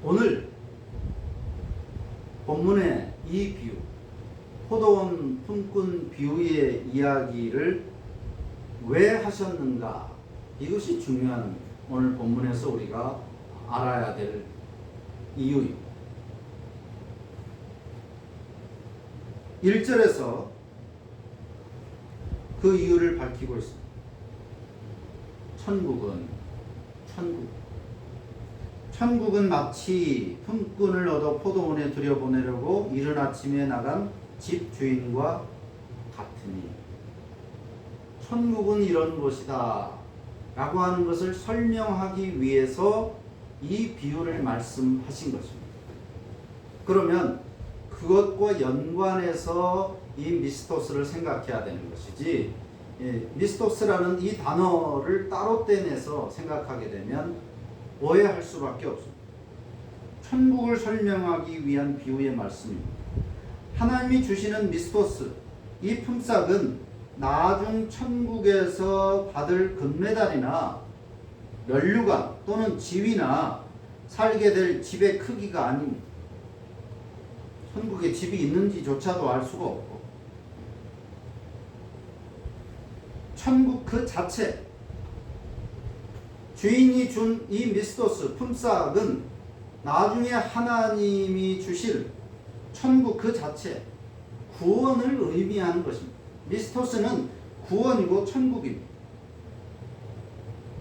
오늘 본문의 이 비유, 포도원 품꾼 비유의 이야기를 왜 하셨는가? 이것이 중요한 오늘 본문에서 우리가 알아야 될 이유입니다. 1절에서 그 이유를 밝히고 있습니다. 천국은 마치 품꾼을 얻어 포도원에 들여보내려고 이른 아침에 나간 집 주인과 같으니, 천국은 이런 곳이다 라고 하는 것을 설명하기 위해서 이 비유를 말씀하신 것입니다. 그러면 그것과 연관해서 이 미스토스를 생각해야 되는 것이지, 미스토스라는 이 단어를 따로 떼내서 생각하게 되면 오해할 수밖에 없습니다. 천국을 설명하기 위한 비유의 말씀입니다. 하나님이 주시는 미스토스, 이 품삯은 나중 천국에서 받을 금메달이나 면류관 또는 지위나 살게 될 집의 크기가 아닙니다. 천국에 집이 있는지조차도 알 수가 없고, 천국 그 자체, 주인이 준 이 미스토스, 품삯은 나중에 하나님이 주실 천국 그 자체, 구원을 의미하는 것입니다. 미스토스는 구원이고 천국입니다.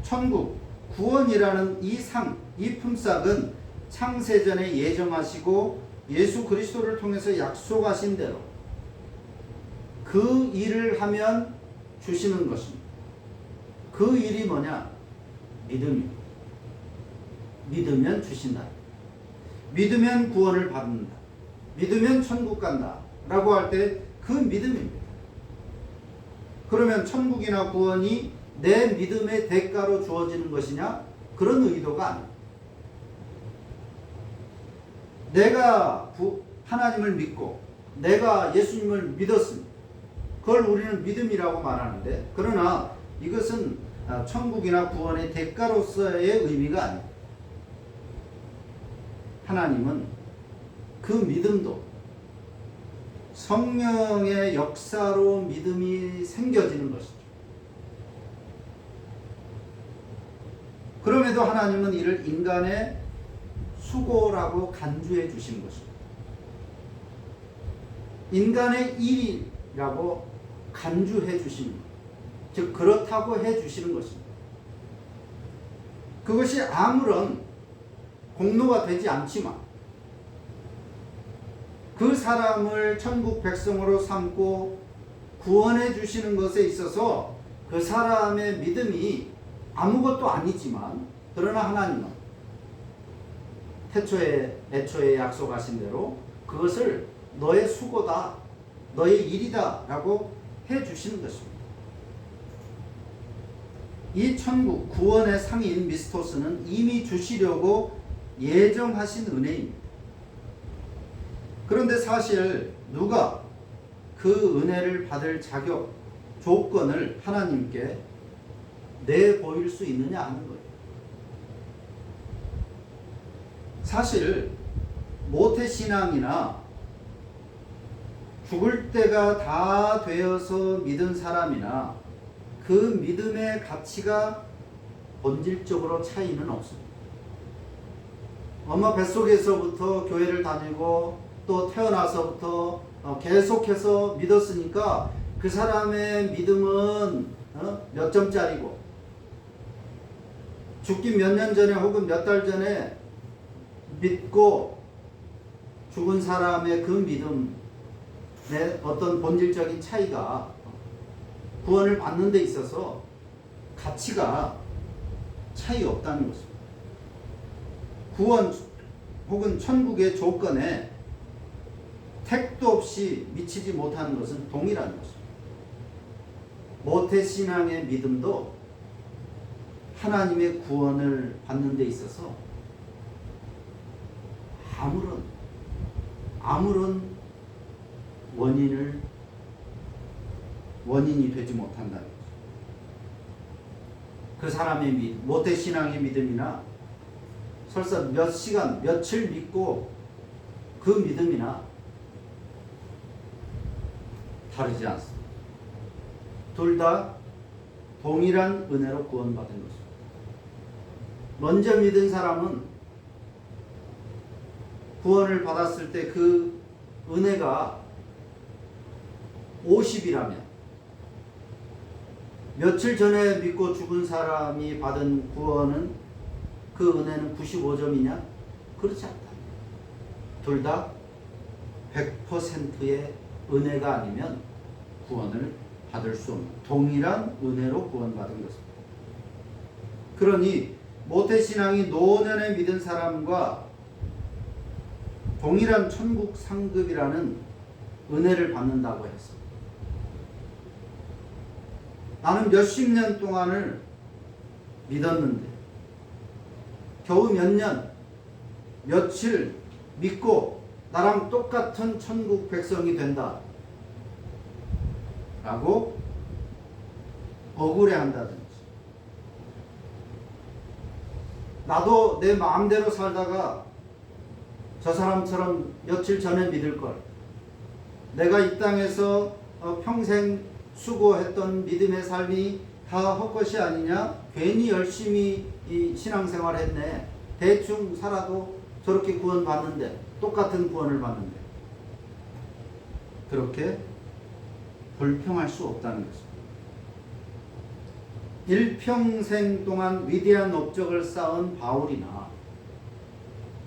천국, 구원이라는 이 상, 이 품삯은 창세전에 예정하시고 예수 그리스도를 통해서 약속하신 대로 그 일을 하면 주시는 것입니다. 그 일이 뭐냐? 믿음입니다. 믿으면 주신다. 믿으면 구원을 받는다. 믿으면 천국 간다 라고 할 때 그 믿음입니다. 그러면 천국이나 구원이 내 믿음의 대가로 주어지는 것이냐? 그런 의도가 아닙니다. 내가 하나님을 믿고 내가 예수님을 믿었습니다. 그걸 우리는 믿음이라고 말하는데, 그러나 이것은 천국이나 구원의 대가로서의 의미가 아닙니다. 하나님은 그 믿음도 성령의 역사로 믿음이 생겨지는 것이죠. 그럼에도 하나님은 이를 인간의 수고라고 간주해 주신 것입니다. 인간의 일이라고 간주해 주십니다. 즉 그렇다고 해 주시는 것입니다. 그것이 아무런 공로가 되지 않지만 그 사람을 천국 백성으로 삼고 구원해 주시는 것에 있어서 그 사람의 믿음이 아무것도 아니지만, 그러나 하나님은 애초에 약속하신 대로 그것을 너의 수고다, 너의 일이다 라고 해 주시는 것입니다. 이 천국 구원의 상인 미스토스는 이미 주시려고 예정하신 은혜입니다. 그런데 사실 누가 그 은혜를 받을 자격, 조건을 하나님께 내보일 수 있느냐 하는 거예요. 사실 모태신앙이나 죽을 때가 다 되어서 믿은 사람이나 그 믿음의 가치가 본질적으로 차이는 없습니다. 엄마 뱃속에서부터 교회를 다니고 또 태어나서부터 계속해서 믿었으니까 그 사람의 믿음은 몇 점짜리고, 죽기 몇 년 전에 혹은 몇 달 전에 믿고 죽은 사람의 그 믿음의 어떤 본질적인 차이가 구원을 받는 데 있어서 가치가 차이 없다는 것입니다. 구원 혹은 천국의 조건에 택도 없이 미치지 못하는 것은 동일한 것입니다. 모태신앙의 믿음도 하나님의 구원을 받는 데 있어서 아무런 원인이 되지 못한다는 거죠. 그 사람의 모태신앙의 믿음이나 설사 몇 시간, 며칠 믿고 그 믿음이나 다르지 않습니다. 둘 다 동일한 은혜로 구원받은 것입니다. 먼저 믿은 사람은 구원을 받았을 때 그 은혜가 50이라면 며칠 전에 믿고 죽은 사람이 받은 구원은 그 은혜는 95점이냐? 그렇지 않다. 둘 다 100%의 은혜가 아니면 구원을 받을 수 없는 동일한 은혜로 구원받은 것입니다. 그러니 모태신앙이 노년에 믿은 사람과 동일한 천국 상급이라는 은혜를 받는다고 했어. 나는 몇십 년 동안을 믿었는데 겨우 몇 년, 며칠 믿고 나랑 똑같은 천국 백성이 된다 라고 억울해한다든지, 나도 내 마음대로 살다가 저 사람처럼 며칠 전에 믿을 걸, 내가 이 땅에서 평생 수고했던 믿음의 삶이 다 헛것이 아니냐, 괜히 열심히 이 신앙생활 했네, 대충 살아도 저렇게 구원받는데, 똑같은 구원을 받는데, 그렇게 불평할 수 없다는 것입니다. 일평생 동안 위대한 업적을 쌓은 바울이나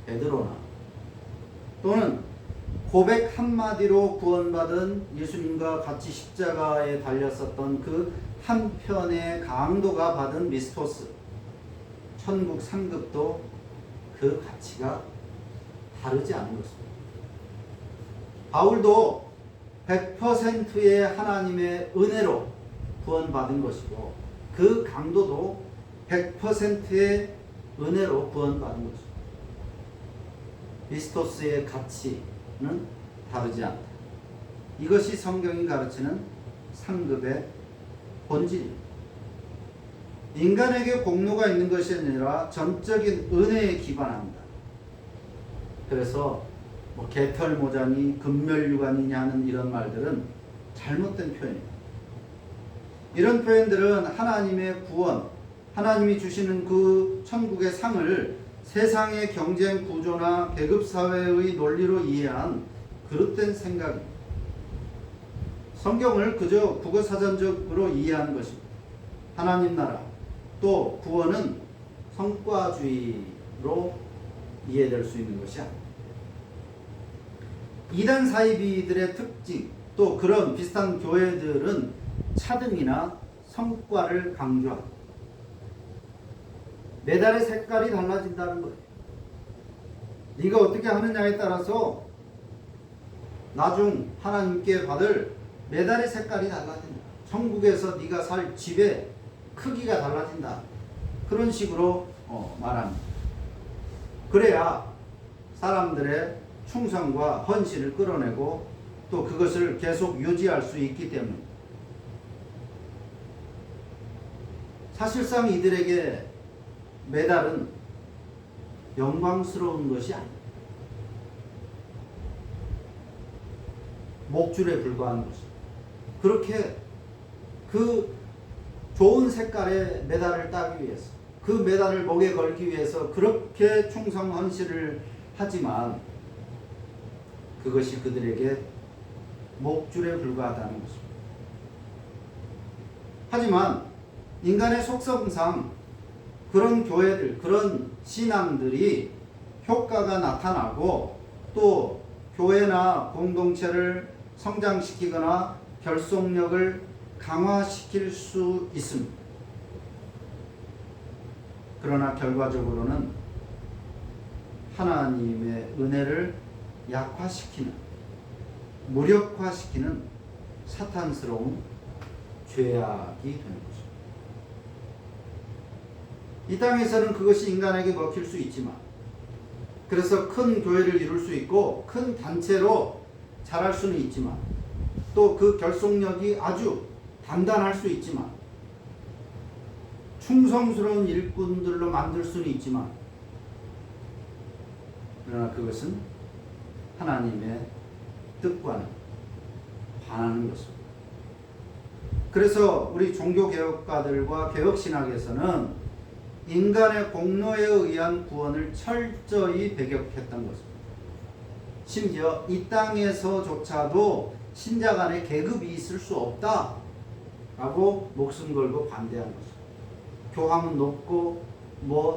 베드로나 또는 고백 한마디로 구원받은 예수님과 같이 십자가에 달렸었던 그 한편의 강도가 받은 미스토스, 천국 상급도 그 가치가 다르지 않은 것입니다. 바울도 100%의 하나님의 은혜로 구원받은 것이고, 그 강도도 100%의 은혜로 구원받은 것입니다. 미스토스의 가치는 다르지 않다. 이것이 성경이 가르치는 상급의 본질입니다. 인간에게 공로가 있는 것이 아니라 전적인 은혜에 기반합니다. 그래서 개털모자니 금멸유관이냐 하는 이런 말들은 잘못된 표현입니다. 이런 표현들은 하나님의 구원, 하나님이 주시는 그 천국의 상을 세상의 경쟁 구조나 계급사회의 논리로 이해한 그릇된 생각입니다. 성경을 그저 국어사전적으로 이해하는 것입니다. 하나님 나라, 또 구원은 성과주의로 이해될 수 있는 것이 아닙니다. 이단 사이비들의 특징, 또 그런 비슷한 교회들은 차등이나 성과를 강조합니다. 메달의 색깔이 달라진다는 거예요. 네가 어떻게 하느냐에 따라서 나중 하나님께 받을 메달의 색깔이 달라진다. 천국에서 네가 살 집의 크기가 달라진다. 그런 식으로 말합니다. 그래야 사람들의 충성과 헌신을 끌어내고 또 그것을 계속 유지할 수 있기 때문입니다. 사실상 이들에게 메달은 영광스러운 것이 아닙니다. 목줄에 불과한 것입니다. 그렇게 그 좋은 색깔의 메달을 따기 위해서, 그 메달을 목에 걸기 위해서 그렇게 충성 헌신을 하지만 그것이 그들에게 목줄에 불과하다는 것입니다. 하지만 인간의 속성상 그런 교회들, 그런 신앙들이 효과가 나타나고 또 교회나 공동체를 성장시키거나 결속력을 강화시킬 수 있습니다. 그러나 결과적으로는 하나님의 은혜를 약화시키는, 무력화시키는 사탄스러운 죄악이 되는 것입니다. 이 땅에서는 그것이 인간에게 먹힐 수 있지만, 그래서 큰 교회를 이룰 수 있고 큰 단체로 자랄 수는 있지만, 또 그 결속력이 아주 단단할 수 있지만, 충성스러운 일꾼들로 만들 수는 있지만, 그러나 그것은 하나님의 뜻과는 반하는 것입니다. 그래서 우리 종교개혁가들과 개혁신학에서는 인간의 공로에 의한 구원을 철저히 배격했던 것입니다. 심지어 이 땅에서조차도 신자 간에 계급이 있을 수 없다라고 목숨 걸고 반대한 것입니다. 교황은 높고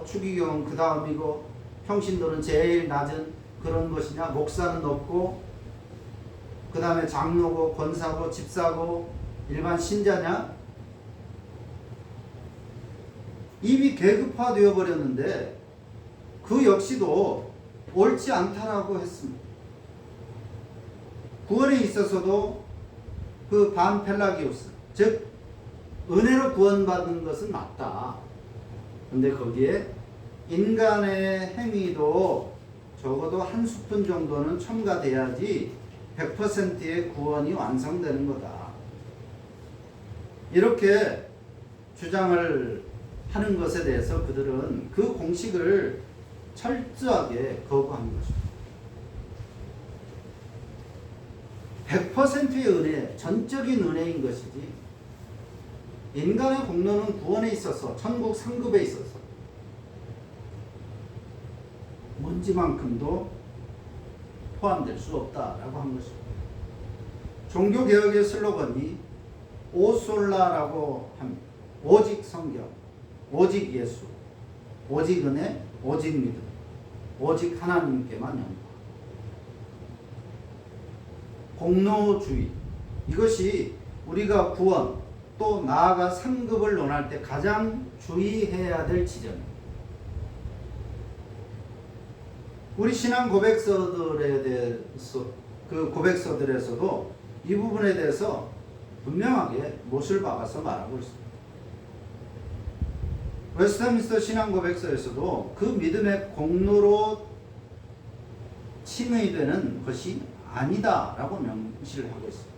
추기경은 그 다음이고 평신도는 제일 낮은 그런 것이냐, 목사는 높고 그 다음에 장로고 권사고 집사고 일반 신자냐, 이미 계급화되어 버렸는데 그 역시도 옳지 않다라고 했습니다. 구원에 있어서도 그 반펠라기오스, 즉 은혜로 구원받는 것은 맞다. 근데 거기에 인간의 행위도 적어도 한 스푼 정도는 첨가돼야지 100%의 구원이 완성되는 거다. 이렇게 주장을 하는 것에 대해서 그들은 그 공식을 철저하게 거부한 것입니다. 100%의 은혜, 전적인 은혜인 것이지 인간의 공로는 구원에 있어서 천국 상급에 있어서 먼지만큼도 포함될 수 없다라고 한 것입니다. 종교개혁의 슬로건이 오솔라라고 합니다. 오직 성경, 오직 예수, 오직 은혜, 오직 믿음, 오직 하나님께만 연구하고 공로주의, 이것이 우리가 구원 또 나아가 상급을 논할 때 가장 주의해야 될 지점입니다. 우리 신앙 고백서들에 대해서 그 고백서들에서도 이 부분에 대해서 분명하게 못을 박아서 말하고 있습니다. 웨스트민스터 신앙 고백서에서도 그 믿음의 공로로 칭의되는 것이 아니다라고 명시를 하고 있습니다.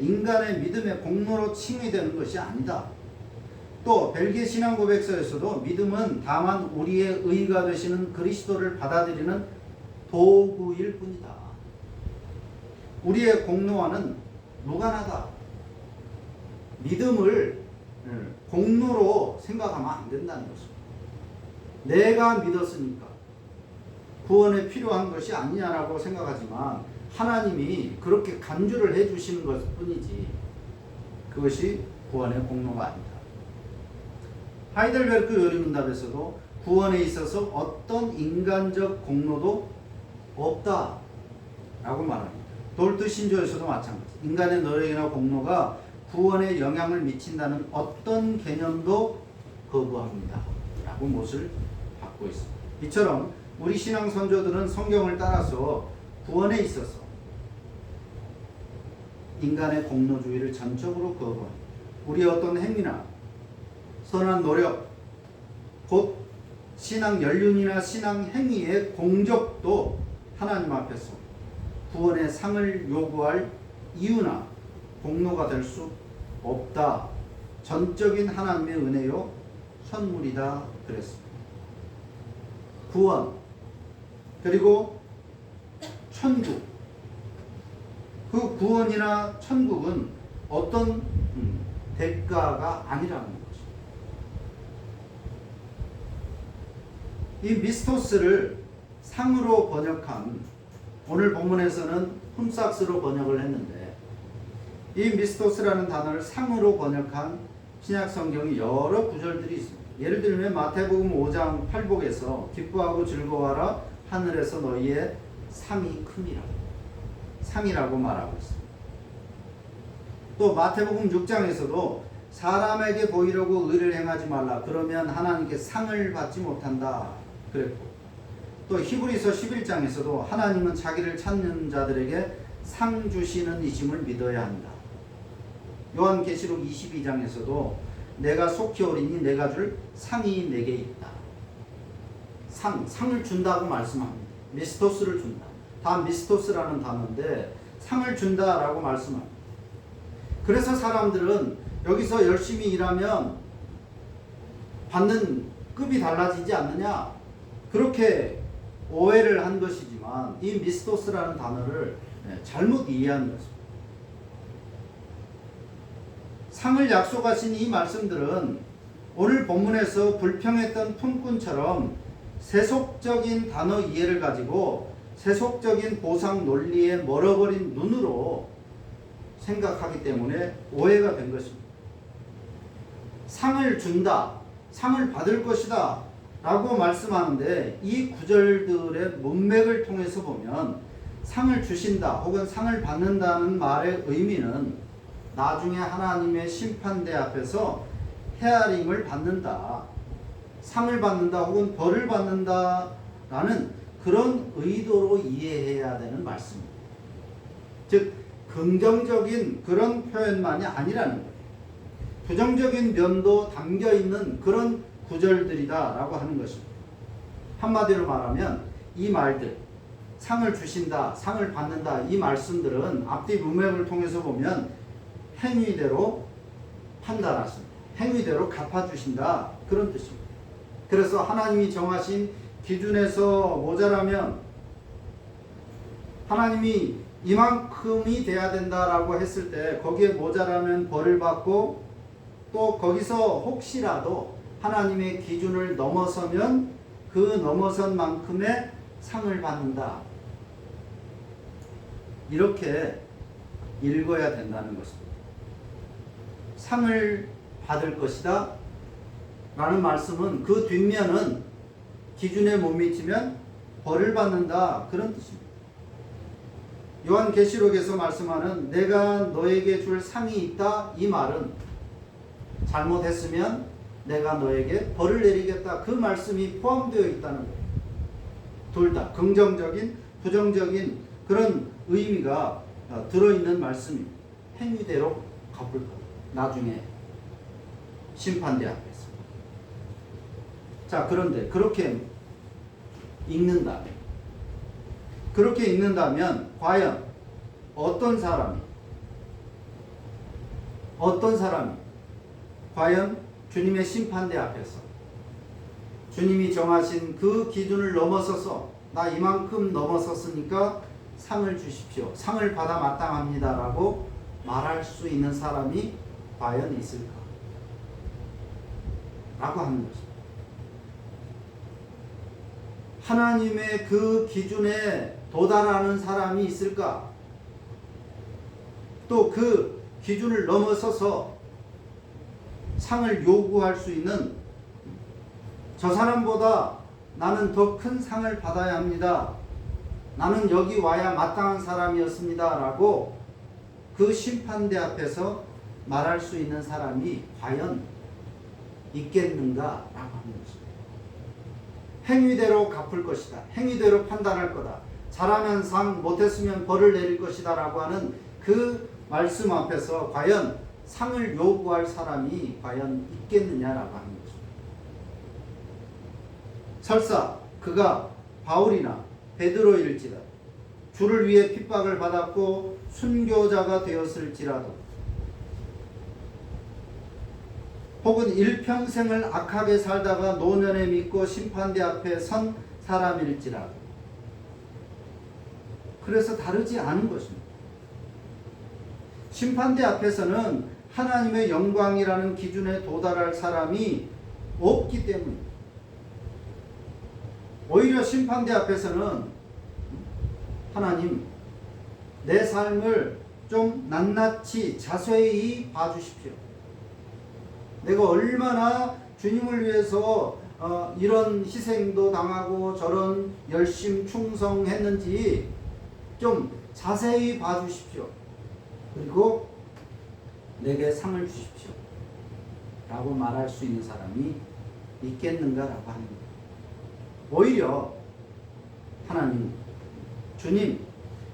인간의 믿음의 공로로 칭의되는 것이 아니다. 또 벨기에 신앙 고백서에서도 믿음은 다만 우리의 의가 되시는 그리스도를 받아들이는 도구일 뿐이다. 우리의 공로와는 무관하다. 믿음을 공로로 생각하면 안 된다는 것입니다. 내가 믿었으니까 구원에 필요한 것이 아니냐라고 생각하지만 하나님이 그렇게 간주를 해주시는 것 뿐이지 그것이 구원의 공로가 아니다. 하이델베르크 요리문답에서도 구원에 있어서 어떤 인간적 공로도 없다라고 말합니다. 돌트 신조에서도 마찬가지. 인간의 노력이나 공로가 구원에 영향을 미친다는 어떤 개념도 거부합니다. 라고 못을 받고 있습니다. 이처럼 우리 신앙 선조들은 성경을 따라서 구원에 있어서 인간의 공로주의를 전적으로 거부합니다. 우리의 어떤 행위나 선한 노력, 곧 신앙 연륜이나 신앙 행위의 공적도 하나님 앞에서 구원의 상을 요구할 이유나 공로가 될 수 없다. 전적인 하나님의 은혜요 선물이다 그랬습니다. 구원 그리고 천국, 그 구원이나 천국은 어떤 대가가 아니라는 것입니다. 이 미스토스를 상으로 번역한, 오늘 본문에서는 훔삭스로 번역을 했는데 이 미스토스라는 단어를 상으로 번역한 신약 성경이 여러 구절들이 있습니다. 예를 들면 마태복음 5장 8복에서 기뻐하고 즐거워하라 하늘에서 너희의 상이 큼이라, 상이라고 말하고 있습니다. 또 마태복음 6장에서도 사람에게 보이려고 의를 행하지 말라 그러면 하나님께 상을 받지 못한다 그랬고, 또 히브리서 11장에서도 하나님은 자기를 찾는 자들에게 상 주시는 이심을 믿어야 한다. 요한계시록 22장에서도 내가 속히 오리니 내가 줄 상이 내게 있다. 상을 준다고 말씀합니다. 미스토스를 준다. 다 미스토스라는 단어인데 상을 준다라고 말씀합니다. 그래서 사람들은 여기서 열심히 일하면 받는 급이 달라지지 않느냐, 그렇게 오해를 한 것이지만 이 미스토스라는 단어를 잘못 이해한 것입니다. 상을 약속하신 이 말씀들은 오늘 본문에서 불평했던 품꾼처럼 세속적인 단어 이해를 가지고 세속적인 보상 논리에 멀어버린 눈으로 생각하기 때문에 오해가 된 것입니다. 상을 준다, 상을 받을 것이다 라고 말씀하는데 이 구절들의 문맥을 통해서 보면 상을 주신다 혹은 상을 받는다는 말의 의미는 나중에 하나님의 심판대 앞에서 헤아림을 받는다, 상을 받는다 혹은 벌을 받는다 라는 그런 의도로 이해해야 되는 말씀입니다. 즉 긍정적인 그런 표현만이 아니라는 거예요. 부정적인 면도 담겨있는 그런 구절들이다 라고 하는 것입니다. 한마디로 말하면 이 말들, 상을 주신다, 상을 받는다 이 말씀들은 앞뒤 문맥을 통해서 보면 행위대로 판단하십니다. 행위대로 갚아주신다 그런 뜻입니다. 그래서 하나님이 정하신 기준에서 모자라면 하나님이 이만큼이 돼야 된다라고 했을 때 거기에 모자라면 벌을 받고 또 거기서 혹시라도 하나님의 기준을 넘어서면 그 넘어선 만큼의 상을 받는다. 이렇게 읽어야 된다는 것입니다. 상을 받을 것이다 라는 말씀은 그 뒷면은 기준에 못 미치면 벌을 받는다 그런 뜻입니다. 요한계시록에서 말씀하는 내가 너에게 줄 상이 있다 이 말은 잘못했으면 내가 너에게 벌을 내리겠다 그 말씀이 포함되어 있다는 거예요. 둘 다 긍정적인 부정적인 그런 의미가 들어있는 말씀입니다. 행위대로 갚을 것 나중에 심판대 앞에서. 자 그런데 그렇게 읽는다면 과연 어떤 사람이 과연 주님의 심판대 앞에서 주님이 정하신 그 기준을 넘어서서 나 이만큼 넘어섰으니까 상을 주십시오. 상을 받아 마땅합니다 라고 말할 수 있는 사람이 과연 있을까? 라고 하는 것입니다. 하나님의 그 기준에 도달하는 사람이 있을까? 또 그 기준을 넘어서서 상을 요구할 수 있는 저 사람보다 나는 더 큰 상을 받아야 합니다. 나는 여기 와야 마땅한 사람이었습니다. 라고 그 심판대 앞에서 말할 수 있는 사람이 과연 있겠는가? 라고 하는 것입니다. 행위대로 갚을 것이다. 행위대로 판단할 거다. 잘하면 상, 못했으면 벌을 내릴 것이다. 라고 하는 그 말씀 앞에서 과연 상을 요구할 사람이 과연 있겠느냐라고 하는 것입니다. 설사 그가 바울이나 베드로일지라도 주를 위해 핍박을 받았고 순교자가 되었을지라도 혹은 일평생을 악하게 살다가 노년에 믿고 심판대 앞에 선 사람일지라도 그래서 다르지 않은 것입니다. 심판대 앞에서는 하나님의 영광이라는 기준에 도달할 사람이 없기 때문입니다. 오히려 심판대 앞에서는 하나님 내 삶을 좀 낱낱이 자세히 봐주십시오. 내가 얼마나 주님을 위해서 이런 희생도 당하고 저런 열심 충성했는지 좀 자세히 봐주십시오. 그리고 내게 상을 주십시오. 라고 말할 수 있는 사람이 있겠는가라고 하는 거예요. 오히려 하나님, 주님,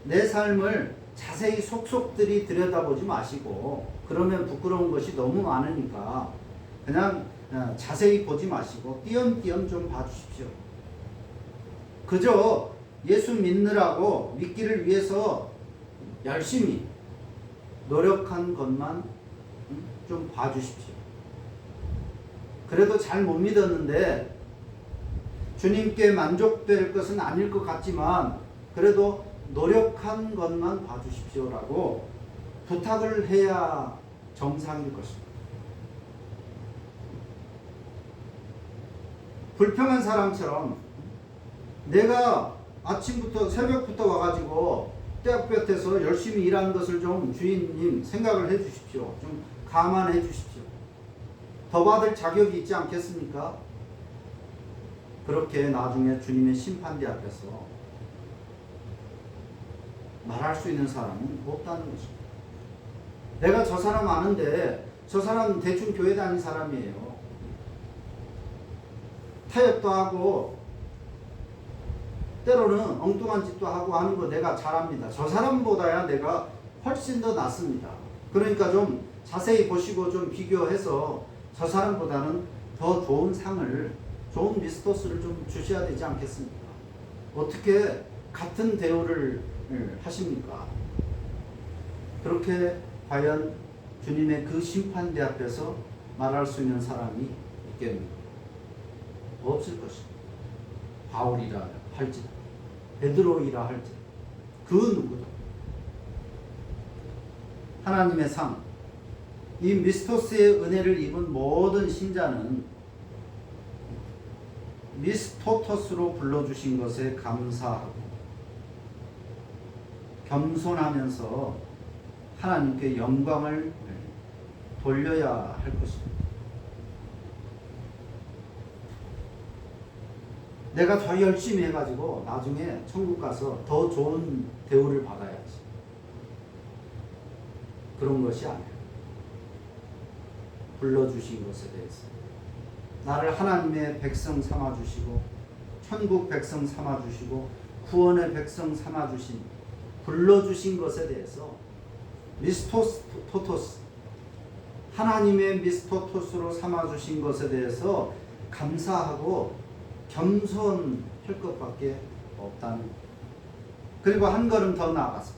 내 삶을 자세히 속속들이 들여다보지 마시고 그러면 부끄러운 것이 너무 많으니까 그냥 자세히 보지 마시고 띄엄띄엄 좀 봐주십시오. 그저 예수 믿느라고 믿기를 위해서 열심히 노력한 것만 좀 봐주십시오. 그래도 잘 못 믿었는데 주님께 만족될 것은 아닐 것 같지만 그래도 노력한 것만 봐주십시오라고 부탁을 해야 정상일 것입니다. 불평한 사람처럼 내가 아침부터 새벽부터 와가지고 떼약볕에서 열심히 일하는 것을 좀 주인님 생각을 해 주십시오. 좀 감안해 주십시오. 더 받을 자격이 있지 않겠습니까? 그렇게 나중에 주님의 심판대 앞에서 말할 수 있는 사람은 없다는 것입니다. 내가 저 사람 아는데 저 사람 대충 교회 다니는 사람이에요. 타협도 하고 때로는 엉뚱한 짓도 하고 하는 거 내가 잘합니다. 저 사람보다야 내가 훨씬 더 낫습니다. 그러니까 좀 자세히 보시고 좀 비교해서 저 사람보다는 더 좋은 상을, 좋은 미스토스를 좀 주셔야 되지 않겠습니까? 어떻게 같은 대우를 하십니까? 그렇게 과연 주님의 그 심판대 앞에서 말할 수 있는 사람이 있겠습니까? 없을 것입니다. 바울이라 할지라 베드로이라 할지라 그 누구도 하나님의 상, 이 미스토스의 은혜를 입은 모든 신자는 미스토토스로 불러주신 것에 감사하고 겸손하면서 하나님께 영광을 돌려야 할 것입니다. 내가 더 열심히 해가지고 나중에 천국 가서 더 좋은 대우를 받아야지. 그런 것이 아니에요. 불러주신 것에 대해서 나를 하나님의 백성 삼아주시고 천국 백성 삼아주시고 구원의 백성 삼아주신 불러주신 것에 대해서 미스토토스 하나님의 미스토토스로 삼아주신 것에 대해서 감사하고 겸손할 것밖에 없다는. 그리고 한 걸음 더 나아가서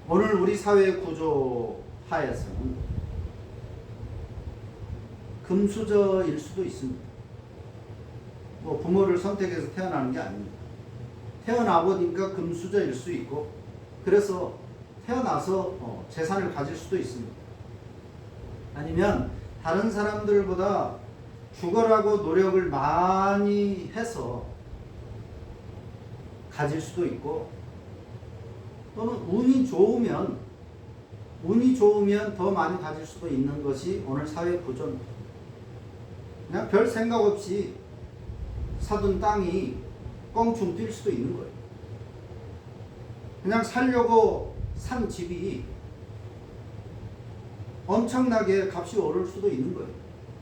오늘 우리 사회 구조 하에서는 금수저일 수도 있습니다. 뭐 부모를 선택해서 태어나는 게 아닙니다. 태어나 보니까 금수저일 수 있고 그래서 태어나서 재산을 가질 수도 있습니다. 아니면 다른 사람들보다 죽어라고 노력을 많이 해서 가질 수도 있고 또는 운이 좋으면 더 많이 가질 수도 있는 것이 오늘 사회 구조입니다. 그냥 별 생각 없이 사둔 땅이 껑충 뛸 수도 있는 거예요. 그냥 살려고 산 집이 엄청나게 값이 오를 수도 있는 거예요.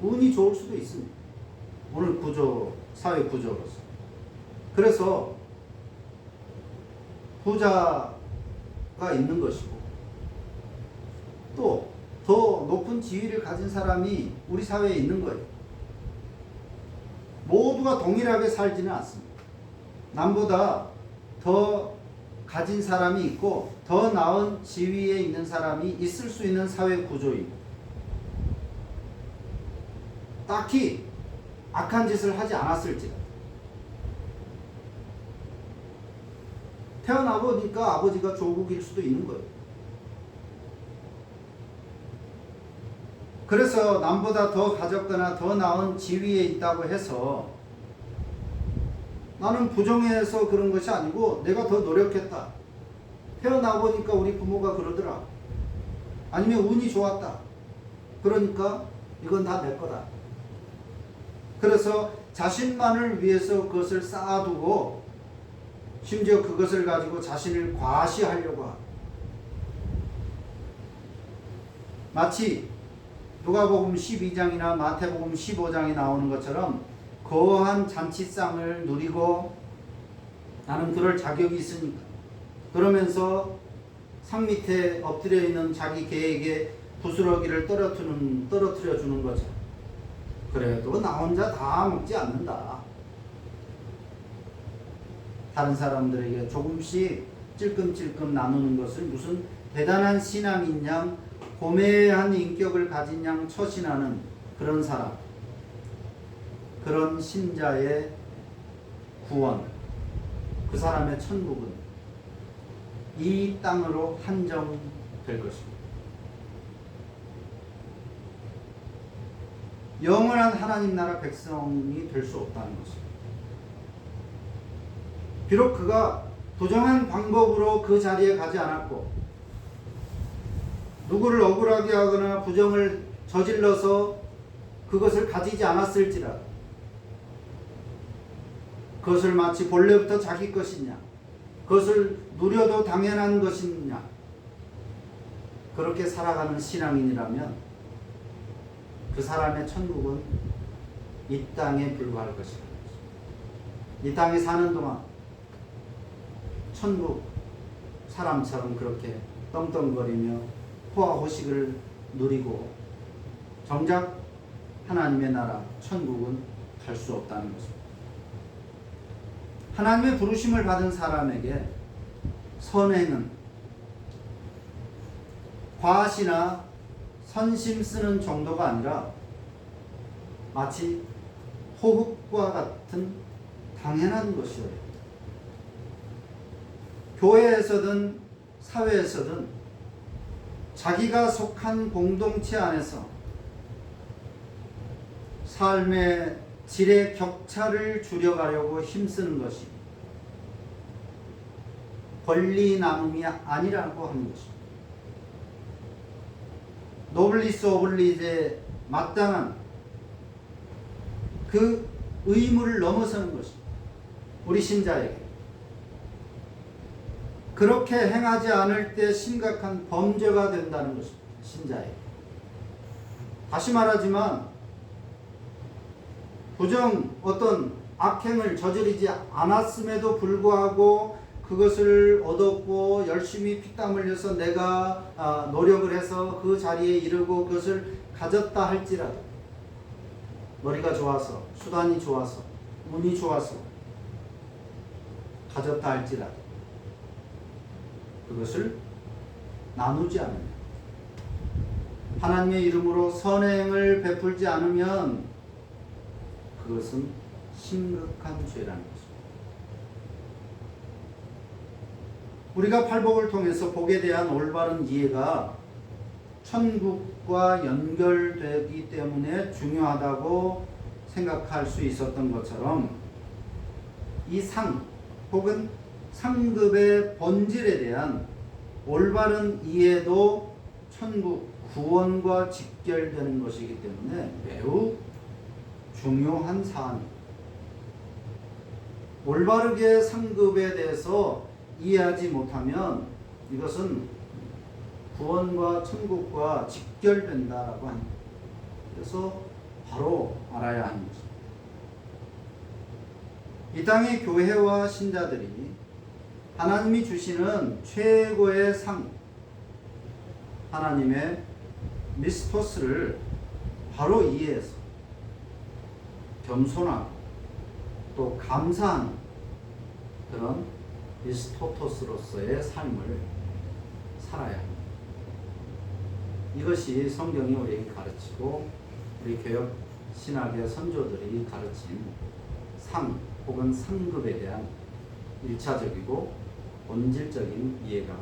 운이 좋을 수도 있습니다. 오늘 구조, 사회 구조로서. 그래서 부자가 있는 것이고 또 더 높은 지위를 가진 사람이 우리 사회에 있는 거예요. 모두가 동일하게 살지는 않습니다. 남보다 더 가진 사람이 있고 더 나은 지위에 있는 사람이 있을 수 있는 사회 구조입니다. 딱히 악한 짓을 하지 않았을지라도 태어나 보니까 아버지가 조국일 수도 있는 거예요. 그래서 남보다 더 가졌거나 더 나은 지위에 있다고 해서 나는 부정해서 그런 것이 아니고 내가 더 노력했다. 태어나 보니까 우리 부모가 그러더라. 아니면 운이 좋았다. 그러니까 이건 다 내 거다. 그래서 자신만을 위해서 그것을 쌓아두고 심지어 그것을 가지고 자신을 과시하려고 하고 마치 누가복음 12장이나 마태복음 15장에 나오는 것처럼 거한 잔치상을 누리고 나는 그럴 자격이 있으니까 그러면서 상 밑에 엎드려 있는 자기 개에게 부스러기를 떨어뜨려 주는 거죠. 그래도 나 혼자 다 먹지 않는다. 다른 사람들에게 조금씩 찔끔찔끔 나누는 것을 무슨 대단한 신앙인 양 고매한 인격을 가진 양 처신하는 그런 사람. 그런 신자의 구원, 그 사람의 천국은 이 땅으로 한정될 것입니다. 영원한 하나님 나라 백성이 될 수 없다는 것입니다. 비록 그가 부정한 방법으로 그 자리에 가지 않았고 누구를 억울하게 하거나 부정을 저질러서 그것을 가지지 않았을지라도 그것을 마치 본래부터 자기 것이냐, 그것을 누려도 당연한 것이냐, 그렇게 살아가는 신앙인이라면 그 사람의 천국은 이 땅에 불과할 것이다. 이 땅에 사는 동안 천국 사람처럼 그렇게 떵떵거리며 호화호식을 누리고 정작 하나님의 나라 천국은 갈 수 없다는 것입니다. 하나님의 부르심을 받은 사람에게 선행은 과시나 선심 쓰는 정도가 아니라 마치 호흡과 같은 당연한 것이어야 합니다. 교회에서든 사회에서든 자기가 속한 공동체 안에서 삶의 질의 격차를 줄여가려고 힘쓰는 것이 권리 나눔이 아니라고 하는 것입니다. 노블리스 오블리제에 마땅한 그 의무를 넘어서는 것입니다. 우리 신자에게. 그렇게 행하지 않을 때 심각한 범죄가 된다는 것입니다. 신자에게. 다시 말하지만 어떤 악행을 저지르지 않았음에도 불구하고 그것을 얻었고 열심히 피땀 흘려서 내가 노력을 해서 그 자리에 이르고 그것을 가졌다 할지라도 머리가 좋아서 수단이 좋아서 운이 좋아서 가졌다 할지라도 그것을 나누지 않으면 하나님의 이름으로 선행을 베풀지 않으면 그것은 심각한 죄라는 것입니다. 우리가 팔복을 통해서 복에 대한 올바른 이해가 천국과 연결되기 때문에 중요하다고 생각할 수 있었던 것처럼 이 상 혹은 상급의 본질에 대한 올바른 이해도 천국 구원과 직결되는 것이기 때문에 매우 중요한 사안입니다. 올바르게 상급에 대해서 이해하지 못하면 이것은 구원과 천국과 직결된다라고 합니다. 그래서 바로 알아야 하는 것입니다. 이 땅의 교회와 신자들이 하나님이 주시는 최고의 상, 하나님의 미스토스를 바로 이해해서 겸손하고 또 감사하는 그런 미스토토스로서의 삶을 살아야 합니다. 이것이 성경이 우리에게 가르치고 우리 개혁 신학의 선조들이 가르친 상 혹은 상급에 대한 1차적이고 본질적인 이해가